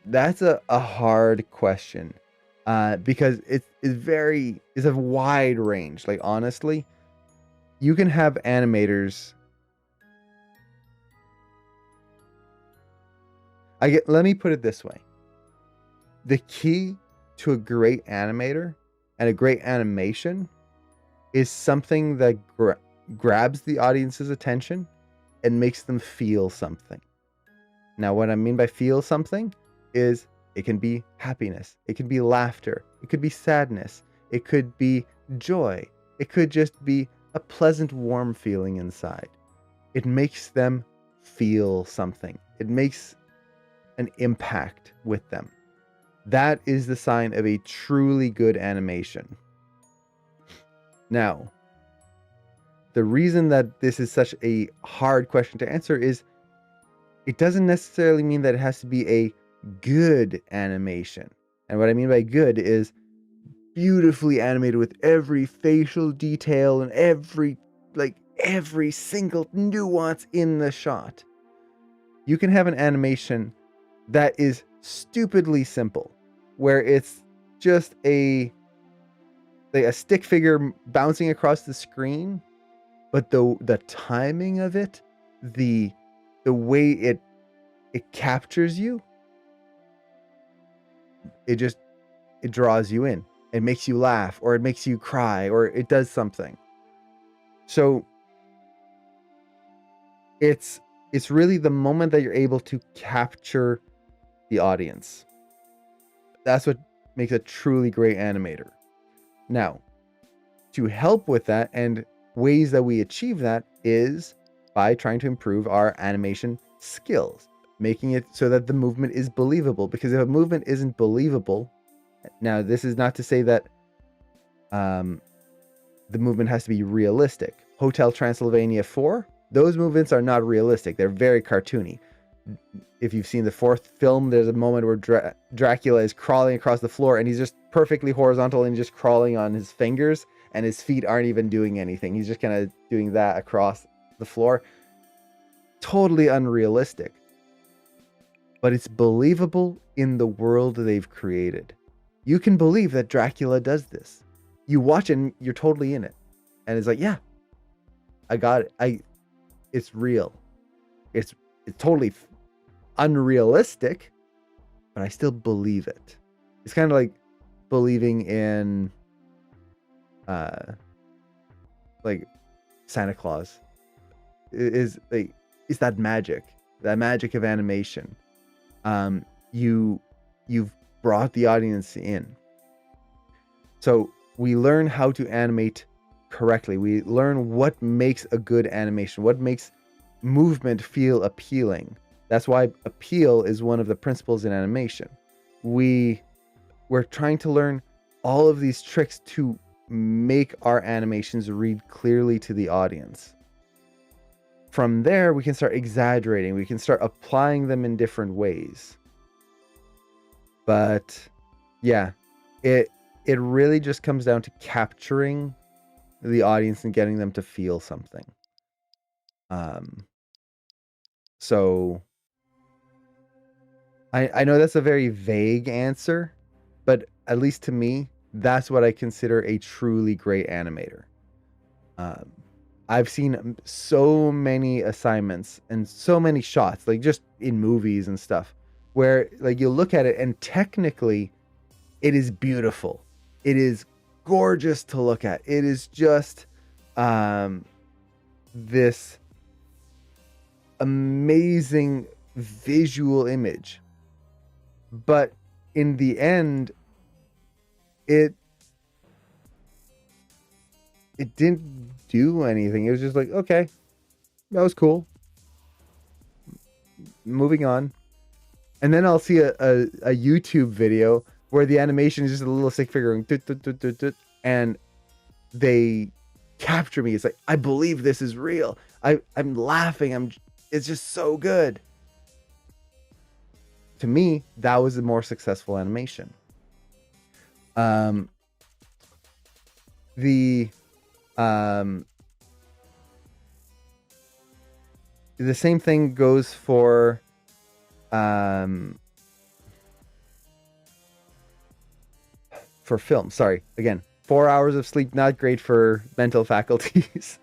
That's a hard question. Because it's a wide range. Like honestly, you can have animators. Let me put it this way. The key to a great animator and a great animation is something that grabs the audience's attention and makes them feel something. Now, what I mean by feel something is it can be happiness, it can be laughter, it could be sadness, it could be joy, it could just be a pleasant, warm feeling inside. It makes them feel something, it makes an impact with them. That is the sign of a truly good animation. Now, the reason that this is such a hard question to answer is it doesn't necessarily mean that it has to be a good animation. And what I mean by good is beautifully animated with every facial detail and every single nuance in the shot. You can have an animation that is stupidly simple, where it's just a stick figure bouncing across the screen, but the timing of it, the way it captures you, it draws you in. It makes you laugh, or it makes you cry, or it does something. So it's really the moment that you're able to capture the audience. That's what makes a truly great animator. Now, to help with that, and ways that we achieve that is by trying to improve our animation skills, making it so that the movement is believable. Because if a movement isn't believable, now this is not to say that the movement has to be realistic. Hotel Transylvania 4, those movements are not realistic. They're very cartoony. If you've seen the fourth film, there's a moment where Dracula is crawling across the floor and he's just perfectly horizontal and just crawling on his fingers, and his feet aren't even doing anything. He's just kind of doing that across the floor. Totally unrealistic. But it's believable in the world they've created. You can believe that Dracula does this. You watch it and you're totally in it. And it's like, yeah, I got it. It's real. It's totally unrealistic, but I still believe it. It's kind of like believing in like Santa Claus. Is like, it's that magic of animation. You've brought the audience in. So we learn how to animate correctly. We learn what makes a good animation, what makes movement feel appealing. That's why appeal is one of the principles in animation. We're trying to learn all of these tricks to make our animations read clearly to the audience. From there, we can start exaggerating. We can start applying them in different ways. But yeah, it really just comes down to capturing the audience and getting them to feel something. So I know that's a very vague answer, but at least to me, that's what I consider a truly great animator. I've seen so many assignments and so many shots, like just in movies and stuff, where like you look at it and technically it is beautiful. It is gorgeous to look at. It is just this amazing visual image. But in the end, it didn't do anything. It was just like, okay, that was cool. Moving on. And then I'll see a YouTube video where the animation is just a little stick figure going, and they capture me. It's like, I believe this is real. I'm laughing. It's just so good. To me, that was a more successful animation. The same thing goes for for film. Sorry, again, 4 hours of sleep not great for mental faculties.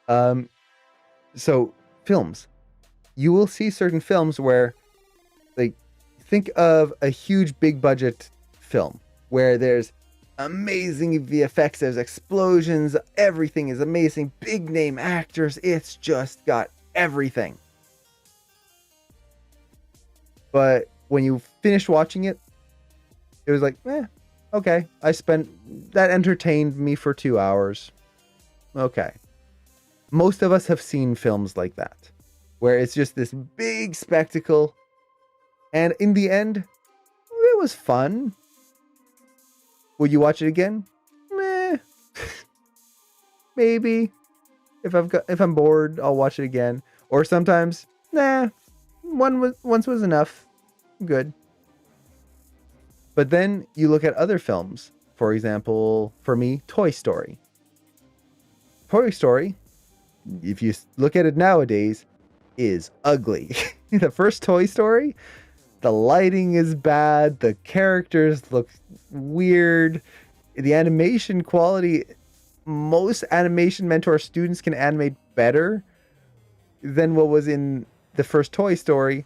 um, so films, you will see certain films where, like, think of a huge big budget film where there's amazing VFX, there's explosions, everything is amazing, big name actors, it's just got everything. But when you finish watching it, it was like, okay, that entertained me for 2 hours. Okay. Most of us have seen films like that, where it's just this big spectacle, and in the end, it was fun. Would you watch it again? Meh. Maybe. If I'm bored, I'll watch it again. Or sometimes, nah. Once was enough. Good. But then you look at other films. For example, for me, Toy Story. Toy Story, if you look at it nowadays, is ugly. The first Toy Story, the lighting is bad, the characters look weird, the animation quality, most animation mentor students can animate better than what was in the first Toy Story,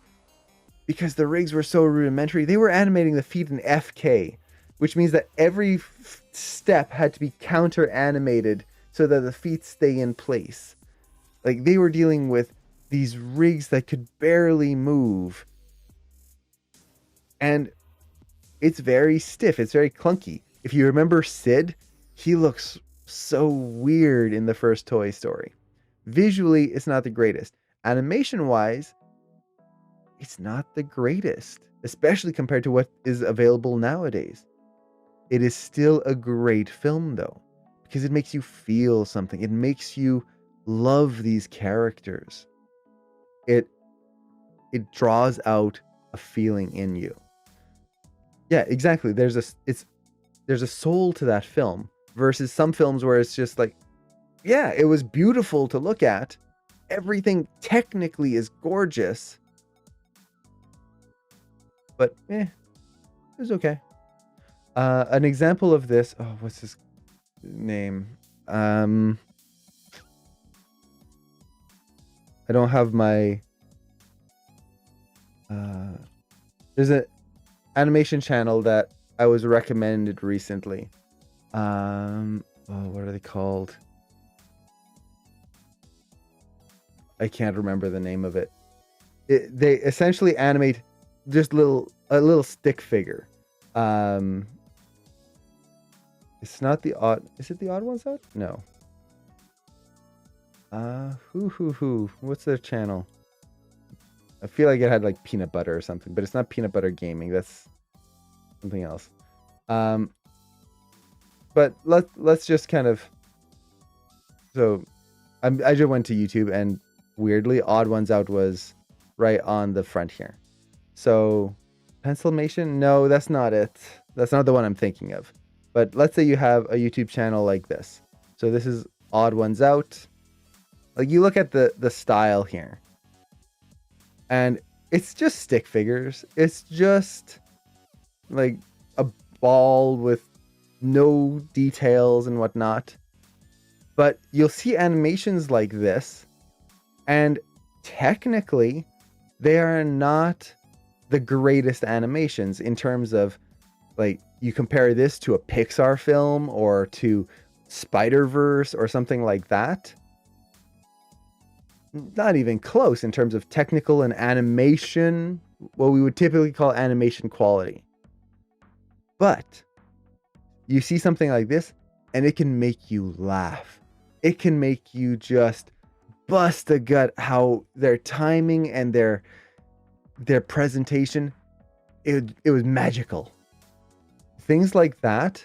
because the rigs were so rudimentary. They were animating the feet in FK, which means that every step had to be counter animated so that the feet stay in place. Like, they were dealing with these rigs that could barely move. And it's very stiff. It's very clunky. If you remember Sid, he looks so weird in the first Toy Story. Visually, it's not the greatest. Animation-wise, it's not the greatest, especially compared to what is available nowadays. It is still a great film, though, because it makes you feel something. It makes you love these characters. It draws out a feeling in you. Yeah, exactly. There's a soul to that film versus some films where it's just like, yeah, it was beautiful to look at. Everything technically is gorgeous. But it was okay. An example of this, what's his name? I don't have my there's an animation channel that I was recommended recently. What are they called? I can't remember the name of it. They essentially animate just a little stick figure. It's not the odd. Is it the Odd Ones Out? No. What's their channel? I feel like it had like Peanut Butter or something, but it's not Peanut Butter Gaming. That's something else. But let's just kind of. So, I just went to YouTube, and weirdly, Odd Ones Out was right on the front here. So, Pencilmation? No, that's not it. That's not the one I'm thinking of. But let's say you have a YouTube channel like this. So this is Odd Ones Out. Like, you look at the style here, and it's just stick figures. It's just like a ball with no details and whatnot. But you'll see animations like this, and technically, they are not the greatest animations in terms of, like, you compare this to a Pixar film or to Spider-Verse or something like that. Not even close in terms of technical and animation, what we would typically call animation quality. But you see something like this, and it can make you laugh. It can make you just bust a gut how their timing and their presentation, it was magical. Things like that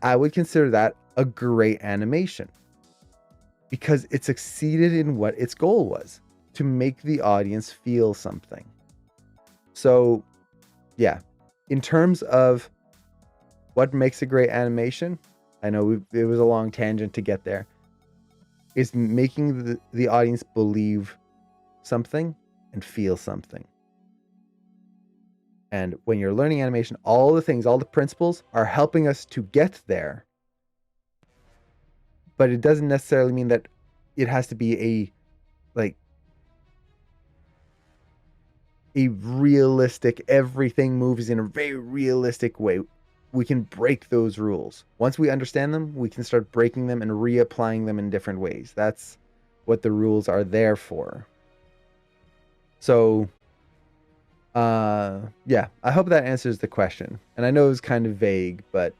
I would consider that a great animation, because it succeeded in what its goal was, to make the audience feel something. So, yeah, in terms of what makes a great animation, I know it was a long tangent to get there, is making the audience believe something and feel something. And when you're learning animation, all the things, all the principles are helping us to get there. But it doesn't necessarily mean that it has to be a realistic, everything moves in a very realistic way. We can break those rules. Once we understand them, we can start breaking them and reapplying them in different ways. That's what the rules are there for. So, yeah, I hope that answers the question. And I know it was kind of vague, but